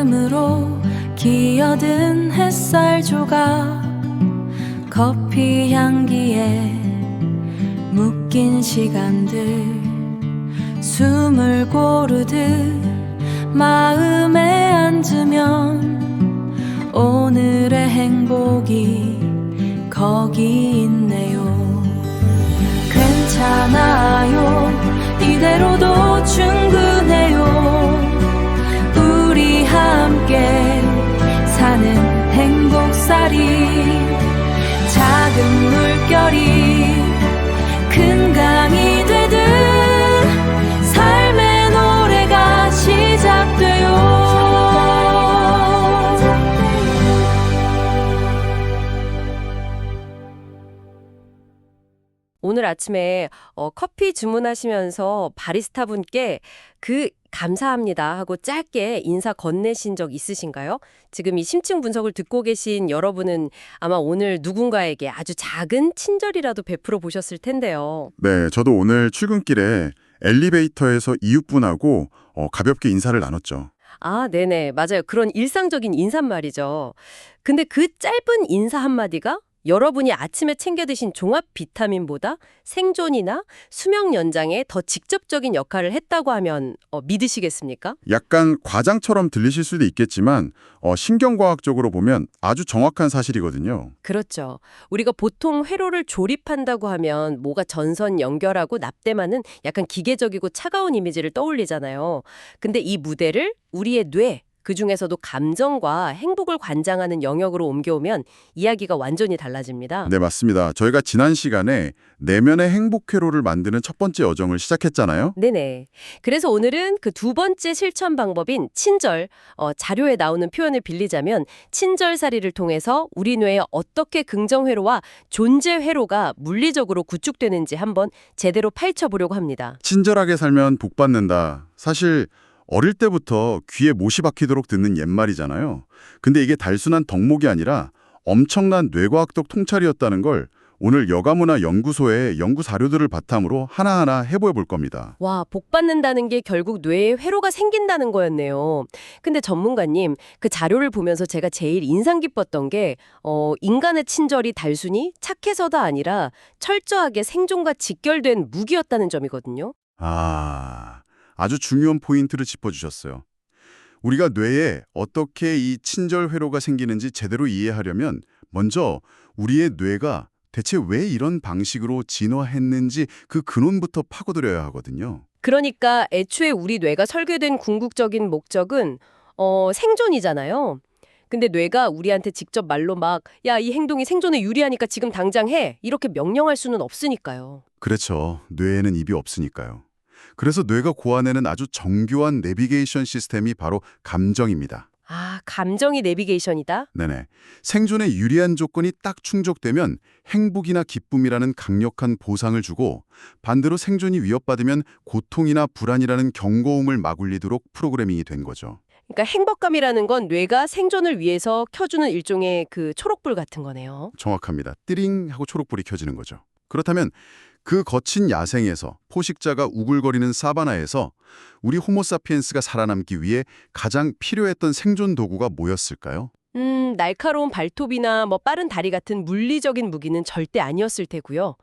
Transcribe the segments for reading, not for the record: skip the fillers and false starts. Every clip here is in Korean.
마음으로 기어든 햇살 조각 커피 향기에 묶인 시간들 숨을 고르듯 마음에 앉으면 오늘의 행복이 거기 있네요. 괜찮아요. 이대로도 충분해요. 우리 함께 사는 행복살이 작은 물결이 큰 강이 되듯 삶의 노래가 시작돼요. 오늘 아침에 커피 주문하시면서 바리스타 분께 감사합니다 하고 짧게 인사 건네신 적 있으신가요? 지금 이 심층 분석을 듣고 계신 여러분은 아마 오늘 누군가에게 아주 작은 친절이라도 베풀어 보셨을 텐데요. 네, 저도 오늘 출근길에 엘리베이터에서 이웃분하고 가볍게 인사를 나눴죠. 아, 네네. 맞아요. 그런 일상적인 인사말이죠. 근데 그 짧은 인사 한마디가 여러분이 아침에 챙겨 드신 종합 비타민보다 생존이나 수명 연장에 더 직접적인 역할을 했다고 하면 믿으시겠습니까? 약간 과장처럼 들리실 수도 있겠지만 신경과학적으로 보면 아주 정확한 사실이거든요. 그렇죠. 우리가 보통 회로를 조립한다고 하면 뭐가 전선 연결하고 납땜하는 약간 기계적이고 차가운 이미지를 떠올리잖아요. 근데 이 무대를 우리의 뇌, 그중에서도 감정과 행복을 관장하는 영역으로 옮겨오면 이야기가 완전히 달라집니다. 네, 맞습니다. 저희가 지난 시간에 내면의 행복 회로를 만드는 첫 번째 여정을 시작했잖아요. 네네. 그래서 오늘은 그 두 번째 실천 방법인 친절, 자료에 나오는 표현을 빌리자면 친절살이를 통해서 우리 뇌에 어떻게 긍정회로와 존재회로가 물리적으로 구축되는지 한번 제대로 파헤쳐보려고 합니다. 친절하게 살면 복 받는다. 사실 어릴 때부터 귀에 못이 박히도록 듣는 옛말이잖아요. 근데 이게 단순한 덕목이 아니라 엄청난 뇌과학적 통찰이었다는 걸 오늘 여가문화 연구소의 연구 자료들을 바탕으로 하나하나 해보여 볼 겁니다. 와, 복 받는다는 게 결국 뇌에 회로가 생긴다는 거였네요. 근데 전문가님, 그 자료를 보면서 제가 제일 인상 깊었던 게 인간의 친절이 단순히 착해서가 아니라 철저하게 생존과 직결된 무기였다는 점이거든요. 아주 중요한 포인트를 짚어주셨어요. 우리가 뇌에 어떻게 이 친절 회로가 생기는지 제대로 이해하려면 먼저 우리의 뇌가 대체 왜 이런 방식으로 진화했는지 그 근원부터 파고들어야 하거든요. 그러니까 애초에 우리 뇌가 설계된 궁극적인 목적은 생존이잖아요. 근데 뇌가 우리한테 직접 말로 막 야, 이 행동이 생존에 유리하니까 지금 당장 해. 이렇게 명령할 수는 없으니까요. 그렇죠. 뇌에는 입이 없으니까요. 그래서 뇌가 고안해낸 아주 정교한 내비게이션 시스템이 바로 감정입니다. 아, 감정이 내비게이션이다? 네네. 생존에 유리한 조건이 딱 충족되면 행복이나 기쁨이라는 강력한 보상을 주고 반대로 생존이 위협받으면 고통이나 불안이라는 경고음을 막울리도록 프로그래밍이 된 거죠. 그러니까 행복감이라는 건 뇌가 생존을 위해서 켜주는 일종의 그 초록불 같은 거네요. 정확합니다. 띠링 하고 초록불이 켜지는 거죠. 그렇다면 그 거친 야생에서 포식자가 우글거리는 사바나에서 우리 호모사피엔스가 살아남기 위해 가장 필요했던 생존 도구가 뭐였을까요? 날카로운 발톱이나 빠른 다리 같은 물리적인 무기는 절대 아니었을 테고요.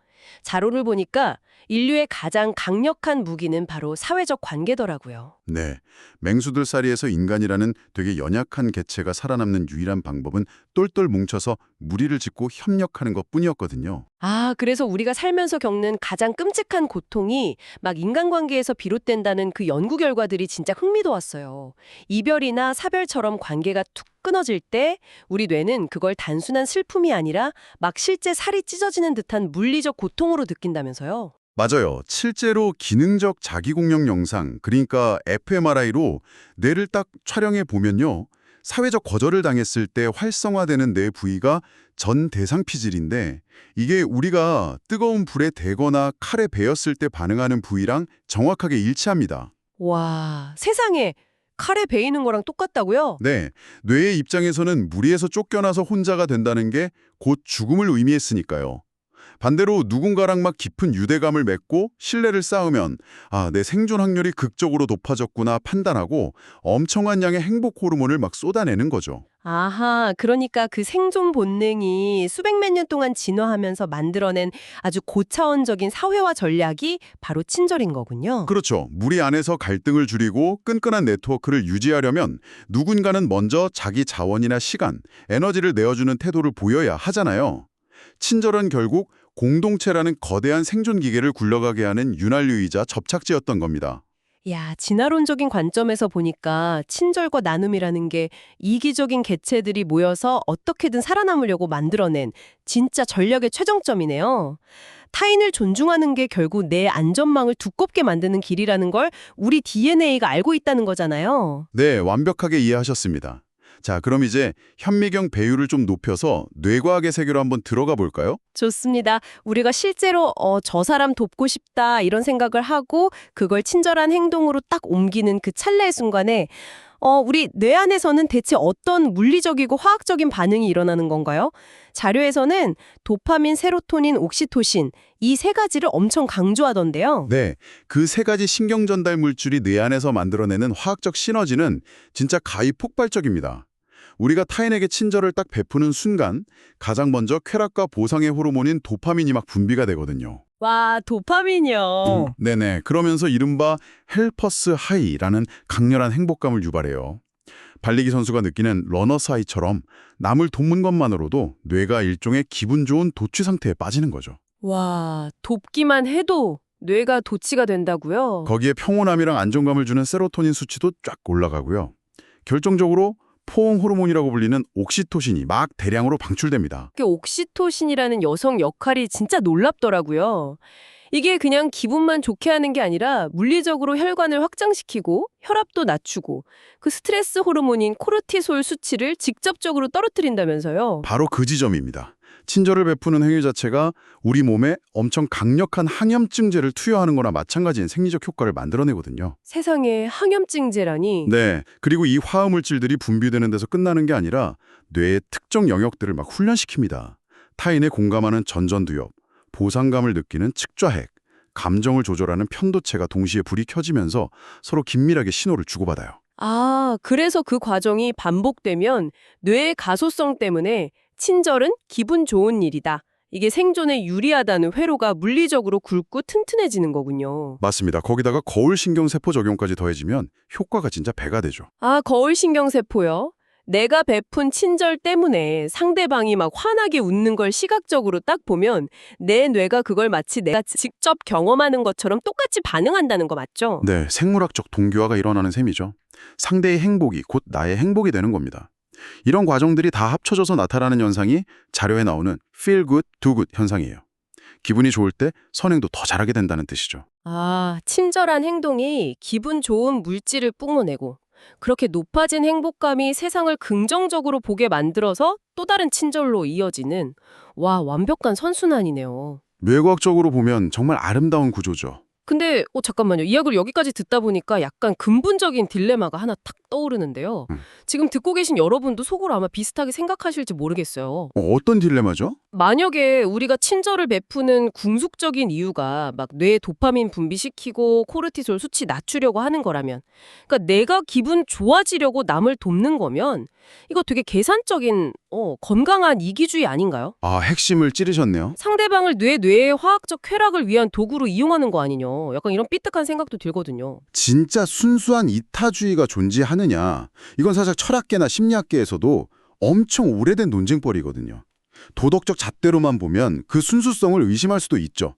자료를 보니까 인류의 가장 강력한 무기는 바로 사회적 관계더라고요. 네, 맹수들살이에서 인간이라는 되게 연약한 개체가 살아남는 유일한 방법은 똘똘 뭉쳐서 무리를 짓고 협력하는 것뿐이었거든요. 아, 그래서 우리가 살면서 겪는 가장 끔찍한 고통이 막 인간관계에서 비롯된다는 그 연구 결과들이 진짜 흥미로웠어요. 이별이나 사별처럼 관계가 툭 끊어질 때 우리 뇌는 그걸 단순한 슬픔이 아니라 막 실제 살이 찢어지는 듯한 물리적 고통으로 느낀다면서요. 맞아요. 실제로 기능적 자기공력 영상, 그러니까 fMRI로 뇌를 딱 촬영해 보면요. 사회적 거절을 당했을 때 활성화되는 뇌 부위가 전 대상피질인데 이게 우리가 뜨거운 불에 대거나 칼에 베었을 때 반응하는 부위랑 정확하게 일치합니다. 와, 세상에 칼에 베이는 거랑 똑같다고요? 네, 뇌의 입장에서는 무리에서 쫓겨나서 혼자가 된다는 게 곧 죽음을 의미했으니까요. 반대로 누군가랑 막 깊은 유대감을 맺고 신뢰를 쌓으면 내 생존 확률이 극적으로 높아졌구나 판단하고 엄청난 양의 행복 호르몬을 막 쏟아내는 거죠. 아하, 그러니까 그 생존 본능이 수백만 년 동안 진화하면서 만들어낸 아주 고차원적인 사회화 전략이 바로 친절인 거군요. 그렇죠. 무리 안에서 갈등을 줄이고 끈끈한 네트워크를 유지하려면 누군가는 먼저 자기 자원이나 시간, 에너지를 내어주는 태도를 보여야 하잖아요. 친절은 결국 공동체라는 거대한 생존 기계를 굴러가게 하는 윤활유이자 접착제였던 겁니다. 야, 진화론적인 관점에서 보니까 친절과 나눔이라는 게 이기적인 개체들이 모여서 어떻게든 살아남으려고 만들어낸 진짜 전략의 최정점이네요. 타인을 존중하는 게 결국 내 안전망을 두껍게 만드는 길이라는 걸 우리 DNA가 알고 있다는 거잖아요. 네, 완벽하게 이해하셨습니다. 자, 그럼 이제 현미경 배율을 좀 높여서 뇌과학의 세계로 한번 들어가 볼까요? 좋습니다. 우리가 실제로 저 사람 돕고 싶다 이런 생각을 하고 그걸 친절한 행동으로 딱 옮기는 그 찰나의 순간에 우리 뇌 안에서는 대체 어떤 물리적이고 화학적인 반응이 일어나는 건가요? 자료에서는 도파민, 세로토닌, 옥시토신 이 세 가지를 엄청 강조하던데요. 네, 그 세 가지 신경 전달 물질이 뇌 안에서 만들어내는 화학적 시너지는 진짜 가히 폭발적입니다. 우리가 타인에게 친절을 딱 베푸는 순간 가장 먼저 쾌락과 보상의 호르몬인 도파민이 막 분비가 되거든요. 와, 도파민이요. 네네. 그러면서 이른바 헬퍼스 하이라는 강렬한 행복감을 유발해요. 달리기 선수가 느끼는 러너스 하이처럼 남을 돕는 것만으로도 뇌가 일종의 기분 좋은 도취 상태에 빠지는 거죠. 와, 돕기만 해도 뇌가 도취가 된다고요? 거기에 평온함이랑 안정감을 주는 세로토닌 수치도 쫙 올라가고요. 결정적으로 포옹 호르몬이라고 불리는 옥시토신이 막 대량으로 방출됩니다. 그 옥시토신이라는 여성 역할이 진짜 놀랍더라고요. 이게 그냥 기분만 좋게 하는 게 아니라 물리적으로 혈관을 확장시키고 혈압도 낮추고 그 스트레스 호르몬인 코르티솔 수치를 직접적으로 떨어뜨린다면서요. 바로 그 지점입니다. 친절을 베푸는 행위 자체가 우리 몸에 엄청 강력한 항염증제를 투여하는 거나 마찬가지인 생리적 효과를 만들어내거든요. 세상에 항염증제라니. 네, 그리고 이 화합물질들이 분비되는 데서 끝나는 게 아니라 뇌의 특정 영역들을 막 훈련시킵니다. 타인에 공감하는 전전두엽, 보상감을 느끼는 측좌핵, 감정을 조절하는 편도체가 동시에 불이 켜지면서 서로 긴밀하게 신호를 주고받아요. 아, 그래서 그 과정이 반복되면 뇌의 가소성 때문에 친절은 기분 좋은 일이다. 이게 생존에 유리하다는 회로가 물리적으로 굵고 튼튼해지는 거군요. 맞습니다. 거기다가 거울신경세포 적용까지 더해지면 효과가 진짜 배가 되죠. 아, 거울신경세포요? 내가 베푼 친절 때문에 상대방이 막 환하게 웃는 걸 시각적으로 딱 보면 내 뇌가 그걸 마치 내가 직접 경험하는 것처럼 똑같이 반응한다는 거 맞죠? 네, 생물학적 동기화가 일어나는 셈이죠. 상대의 행복이 곧 나의 행복이 되는 겁니다. 이런 과정들이 다 합쳐져서 나타나는 현상이 자료에 나오는 feel good, do good 현상이에요. 기분이 좋을 때 선행도 더 잘하게 된다는 뜻이죠. 아, 친절한 행동이 기분 좋은 물질을 뿜어내고 그렇게 높아진 행복감이 세상을 긍정적으로 보게 만들어서 또 다른 친절로 이어지는 완벽한 선순환이네요. 뇌과학적으로 보면 정말 아름다운 구조죠. 근데 잠깐만요. 이야기를 여기까지 듣다 보니까 약간 근본적인 딜레마가 하나 탁 떠오르는데요. 지금 듣고 계신 여러분도 속으로 아마 비슷하게 생각하실지 모르겠어요. 어떤 딜레마죠? 만약에 우리가 친절을 베푸는 궁극적인 이유가 막 뇌에 도파민 분비시키고 코르티솔 수치 낮추려고 하는 거라면, 그러니까 내가 기분 좋아지려고 남을 돕는 거면 이거 되게 계산적인 건강한 이기주의 아닌가요? 아, 핵심을 찌르셨네요. 상대방을 뇌의 화학적 쾌락을 위한 도구로 이용하는 거 아니뇨. 약간 이런 삐딱한 생각도 들거든요. 진짜 순수한 이타주의가 존재하느냐, 이건 사실 철학계나 심리학계에서도 엄청 오래된 논쟁거리거든요. 도덕적 잣대로만 보면 그 순수성을 의심할 수도 있죠.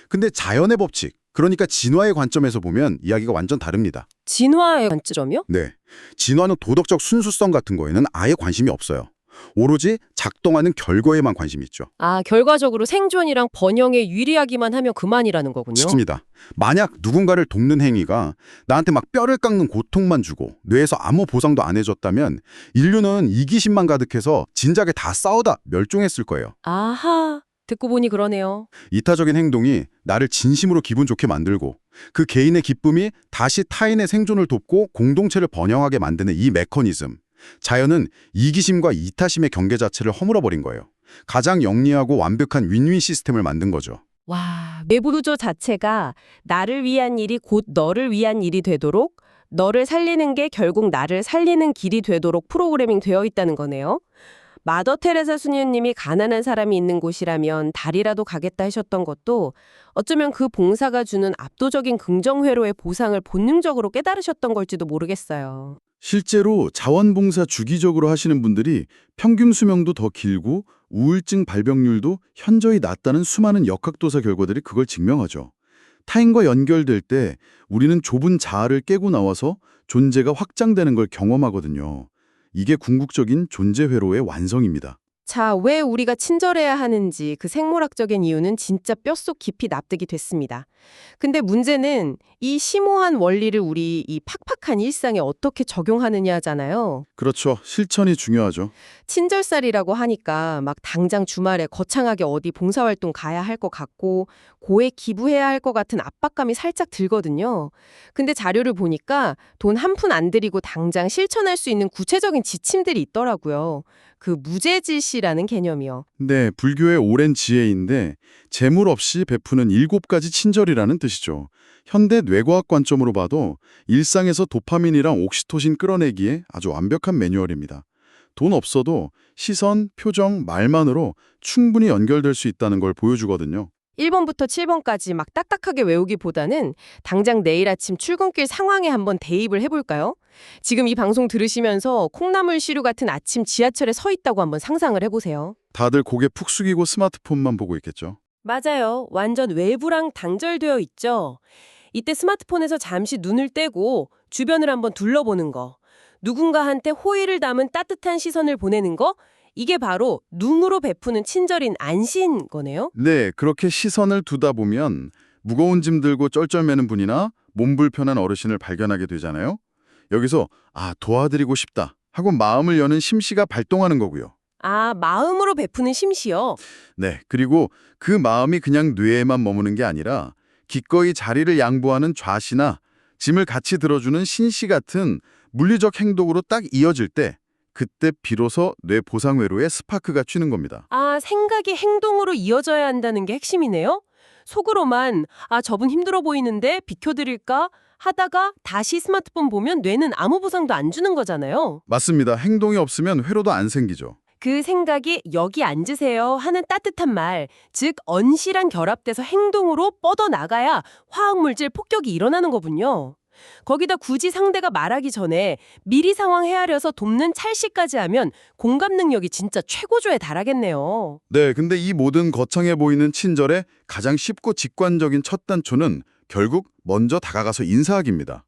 근데 자연의 법칙, 그러니까 진화의 관점에서 보면 이야기가 완전 다릅니다. 진화의 관점이요? 네, 진화는 도덕적 순수성 같은 거에는 아예 관심이 없어요. 오로지 작동하는 결과에만 관심이 있죠. 아, 결과적으로 생존이랑 번영에 유리하기만 하면 그만이라는 거군요. 쉽습니다. 만약 누군가를 돕는 행위가 나한테 막 뼈를 깎는 고통만 주고 뇌에서 아무 보상도 안 해줬다면 인류는 이기심만 가득해서 진작에 다 싸우다 멸종했을 거예요. 아하, 듣고 보니 그러네요. 이타적인 행동이 나를 진심으로 기분 좋게 만들고 그 개인의 기쁨이 다시 타인의 생존을 돕고 공동체를 번영하게 만드는 이 메커니즘. 자연은 이기심과 이타심의 경계 자체를 허물어버린 거예요. 가장 영리하고 완벽한 윈윈 시스템을 만든 거죠. 와, 내부 구조 자체가 나를 위한 일이 곧 너를 위한 일이 되도록, 너를 살리는 게 결국 나를 살리는 길이 되도록 프로그래밍 되어 있다는 거네요. 마더 테레사 수녀님이 가난한 사람이 있는 곳이라면 달이라도 가겠다 하셨던 것도 어쩌면 그 봉사가 주는 압도적인 긍정회로의 보상을 본능적으로 깨달으셨던 걸지도 모르겠어요. 실제로 자원봉사 주기적으로 하시는 분들이 평균 수명도 더 길고 우울증 발병률도 현저히 낮다는 수많은 역학조사 결과들이 그걸 증명하죠. 타인과 연결될 때 우리는 좁은 자아를 깨고 나와서 존재가 확장되는 걸 경험하거든요. 이게 궁극적인 존재회로의 완성입니다. 자, 왜 우리가 친절해야 하는지 그 생물학적인 이유는 진짜 뼛속 깊이 납득이 됐습니다. 근데 문제는 이 심오한 원리를 우리 이 팍팍한 일상에 어떻게 적용하느냐잖아요. 그렇죠. 실천이 중요하죠. 친절살이라고 하니까 막 당장 주말에 거창하게 어디 봉사활동 가야 할 것 같고 고액 기부해야 할 것 같은 압박감이 살짝 들거든요. 근데 자료를 보니까 돈 한 푼 안 들이고 당장 실천할 수 있는 구체적인 지침들이 있더라고요. 그 무제지시라는 개념이요. 네, 불교의 오랜 지혜인데 재물 없이 베푸는 7가지 친절이라는 뜻이죠. 현대 뇌과학 관점으로 봐도 일상에서 도파민이랑 옥시토신 끌어내기에 아주 완벽한 매뉴얼입니다. 돈 없어도 시선, 표정, 말만으로 충분히 연결될 수 있다는 걸 보여주거든요. 1번부터 7번까지 막 딱딱하게 외우기보다는 당장 내일 아침 출근길 상황에 한번 대입을 해볼까요? 지금 이 방송 들으시면서 콩나물 시루 같은 아침 지하철에 서 있다고 한번 상상을 해보세요. 다들 고개 푹 숙이고 스마트폰만 보고 있겠죠. 맞아요. 완전 외부랑 단절되어 있죠. 이때 스마트폰에서 잠시 눈을 떼고 주변을 한번 둘러보는 거. 누군가한테 호의를 담은 따뜻한 시선을 보내는 거. 이게 바로 눈으로 베푸는 친절인 안시인 거네요. 네, 그렇게 시선을 두다 보면 무거운 짐 들고 쩔쩔매는 분이나 몸 불편한 어르신을 발견하게 되잖아요. 여기서 도와드리고 싶다 하고 마음을 여는 심씨가 발동하는 거고요. 아, 마음으로 베푸는 심시요. 네, 그리고 그 마음이 그냥 뇌에만 머무는 게 아니라 기꺼이 자리를 양보하는 좌시나 짐을 같이 들어주는 신씨 같은 물리적 행동으로 딱 이어질 때 그때 비로소 뇌 보상회로에 스파크가 튀는 겁니다. 아, 생각이 행동으로 이어져야 한다는 게 핵심이네요. 속으로만 저분 힘들어 보이는데 비켜드릴까 하다가 다시 스마트폰 보면 뇌는 아무 보상도 안 주는 거잖아요. 맞습니다. 행동이 없으면 회로도 안 생기죠. 그 생각이 여기 앉으세요 하는 따뜻한 말, 즉 언시랑 결합돼서 행동으로 뻗어나가야 화학물질 폭격이 일어나는 거군요. 거기다 굳이 상대가 말하기 전에 미리 상황 헤아려서 돕는 찰시까지 하면 공감 능력이 진짜 최고조에 달하겠네요. 네, 근데 이 모든 거창해 보이는 친절의 가장 쉽고 직관적인 첫 단초는 결국 먼저 다가가서 인사하기입니다.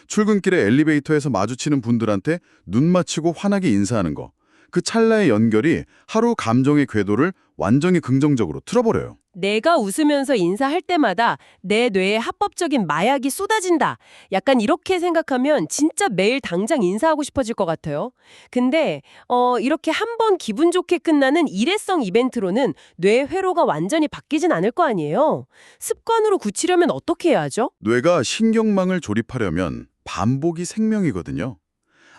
출근길에 엘리베이터에서 마주치는 분들한테 눈 맞추고 환하게 인사하는 거. 그 찰나의 연결이 하루 감정의 궤도를 완전히 긍정적으로 틀어버려요. 내가 웃으면서 인사할 때마다 내 뇌에 합법적인 마약이 쏟아진다. 약간 이렇게 생각하면 진짜 매일 당장 인사하고 싶어질 것 같아요. 근데 이렇게 한 번 기분 좋게 끝나는 일회성 이벤트로는 뇌 회로가 완전히 바뀌진 않을 거 아니에요. 습관으로 굳히려면 어떻게 해야 하죠? 뇌가 신경망을 조립하려면 반복이 생명이거든요.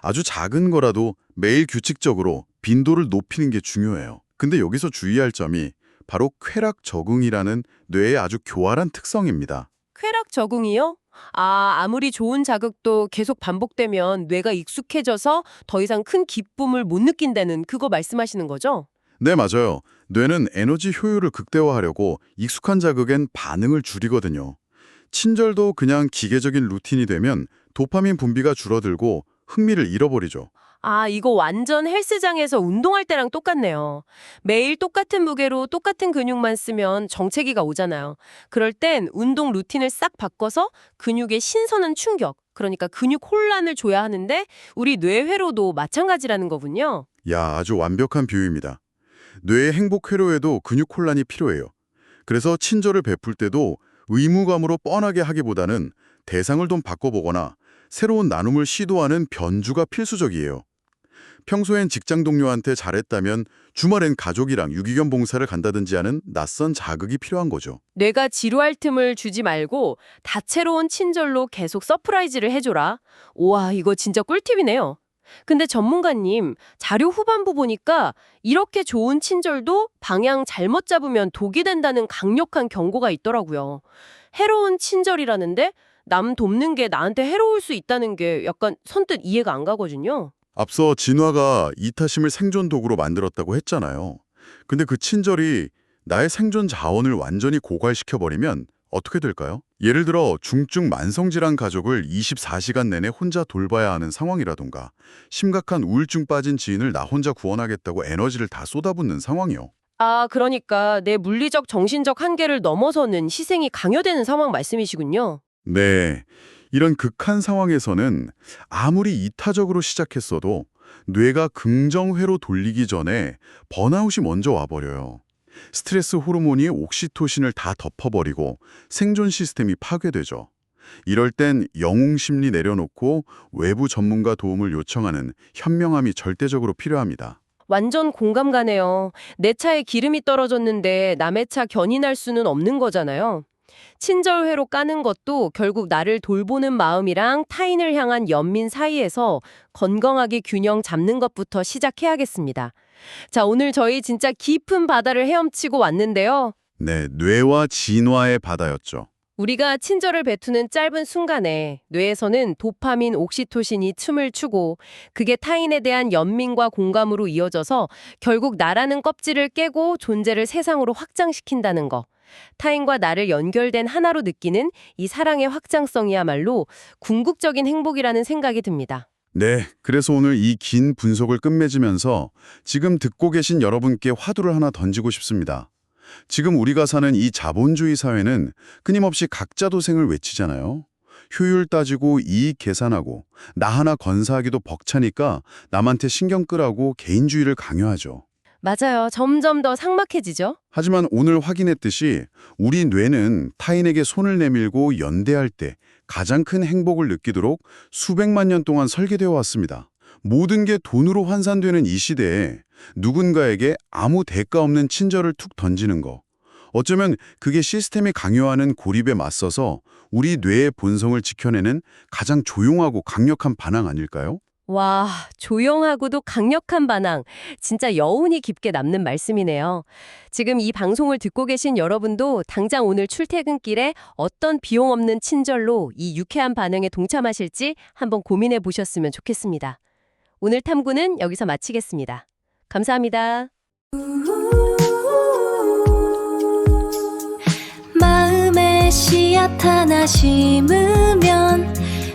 아주 작은 거라도 매일 규칙적으로 빈도를 높이는 게 중요해요. 근데 여기서 주의할 점이 바로 쾌락 적응이라는 뇌의 아주 교활한 특성입니다. 쾌락 적응이요? 아무리 좋은 자극도 계속 반복되면 뇌가 익숙해져서 더 이상 큰 기쁨을 못 느낀다는 그거 말씀하시는 거죠? 네, 맞아요. 뇌는 에너지 효율을 극대화하려고 익숙한 자극엔 반응을 줄이거든요. 친절도 그냥 기계적인 루틴이 되면 도파민 분비가 줄어들고 흥미를 잃어버리죠. 이거 완전 헬스장에서 운동할 때랑 똑같네요. 매일 똑같은 무게로 똑같은 근육만 쓰면 정체기가 오잖아요. 그럴 땐 운동 루틴을 싹 바꿔서 근육에 신선한 충격, 그러니까 근육 혼란을 줘야 하는데 우리 뇌회로도 마찬가지라는 거군요. 야, 아주 완벽한 비유입니다. 뇌의 행복 회로에도 근육 혼란이 필요해요. 그래서 친절을 베풀 때도 의무감으로 뻔하게 하기보다는 대상을 좀 바꿔보거나 새로운 나눔을 시도하는 변주가 필수적이에요. 평소엔 직장 동료한테 잘했다면 주말엔 가족이랑 유기견 봉사를 간다든지 하는 낯선 자극이 필요한 거죠. 뇌가 지루할 틈을 주지 말고 다채로운 친절로 계속 서프라이즈를 해줘라. 우와, 이거 진짜 꿀팁이네요. 근데 전문가님, 자료 후반부 보니까 이렇게 좋은 친절도 방향 잘못 잡으면 독이 된다는 강력한 경고가 있더라고요. 해로운 친절이라는데 남 돕는 게 나한테 해로울 수 있다는 게 약간 선뜻 이해가 안 가거든요. 앞서 진화가 이타심을 생존 도구로 만들었다고 했잖아요. 근데 그 친절이 나의 생존 자원을 완전히 고갈시켜버리면 어떻게 될까요? 예를 들어 중증 만성질환 가족을 24시간 내내 혼자 돌봐야 하는 상황이라던가 심각한 우울증 빠진 지인을 나 혼자 구원하겠다고 에너지를 다 쏟아붓는 상황이요. 아, 그러니까 내 물리적, 정신적 한계를 넘어서는 희생이 강요되는 상황 말씀이시군요. 네, 이런 극한 상황에서는 아무리 이타적으로 시작했어도 뇌가 긍정회로 돌리기 전에 번아웃이 먼저 와버려요. 스트레스 호르몬이 옥시토신을 다 덮어버리고 생존 시스템이 파괴되죠. 이럴 땐 영웅심리 내려놓고 외부 전문가 도움을 요청하는 현명함이 절대적으로 필요합니다. 완전 공감 가네요. 내 차에 기름이 떨어졌는데 남의 차 견인할 수는 없는 거잖아요. 친절회로 까는 것도 결국 나를 돌보는 마음이랑 타인을 향한 연민 사이에서 건강하게 균형 잡는 것부터 시작해야겠습니다. 자, 오늘 저희 진짜 깊은 바다를 헤엄치고 왔는데요. 네, 뇌와 진화의 바다였죠. 우리가 친절을 베푸는 짧은 순간에 뇌에서는 도파민, 옥시토신이 춤을 추고 그게 타인에 대한 연민과 공감으로 이어져서 결국 나라는 껍질을 깨고 존재를 세상으로 확장시킨다는 거. 타인과 나를 연결된 하나로 느끼는 이 사랑의 확장성이야말로 궁극적인 행복이라는 생각이 듭니다. 네, 그래서 오늘 이 긴 분석을 끝맺으면서 지금 듣고 계신 여러분께 화두를 하나 던지고 싶습니다. 지금 우리가 사는 이 자본주의 사회는 끊임없이 각자 도생을 외치잖아요. 효율 따지고 이익 계산하고 나 하나 건사하기도 벅차니까 남한테 신경 끄라고 개인주의를 강요하죠. 맞아요. 점점 더 삭막해지죠? 하지만 오늘 확인했듯이 우리 뇌는 타인에게 손을 내밀고 연대할 때 가장 큰 행복을 느끼도록 수백만 년 동안 설계되어 왔습니다. 모든 게 돈으로 환산되는 이 시대에 누군가에게 아무 대가 없는 친절을 툭 던지는 거. 어쩌면 그게 시스템이 강요하는 고립에 맞서서 우리 뇌의 본성을 지켜내는 가장 조용하고 강력한 반항 아닐까요? 와, 조용하고도 강력한 반항. 진짜 여운이 깊게 남는 말씀이네요. 지금 이 방송을 듣고 계신 여러분도 당장 오늘 출퇴근길에 어떤 비용 없는 친절로 이 유쾌한 반응에 동참하실지 한번 고민해 보셨으면 좋겠습니다. 오늘 탐구는 여기서 마치겠습니다. 감사합니다. 마음에 씨앗 하나 심으면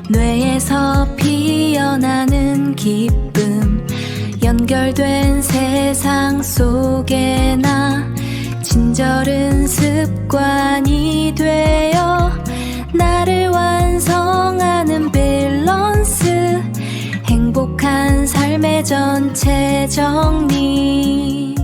뇌에서 피어나는 기쁨 연결된 세상 속에 나 친절은 습관이 되어 나를 완성하는 밸런스 행복한 삶의 전체 정리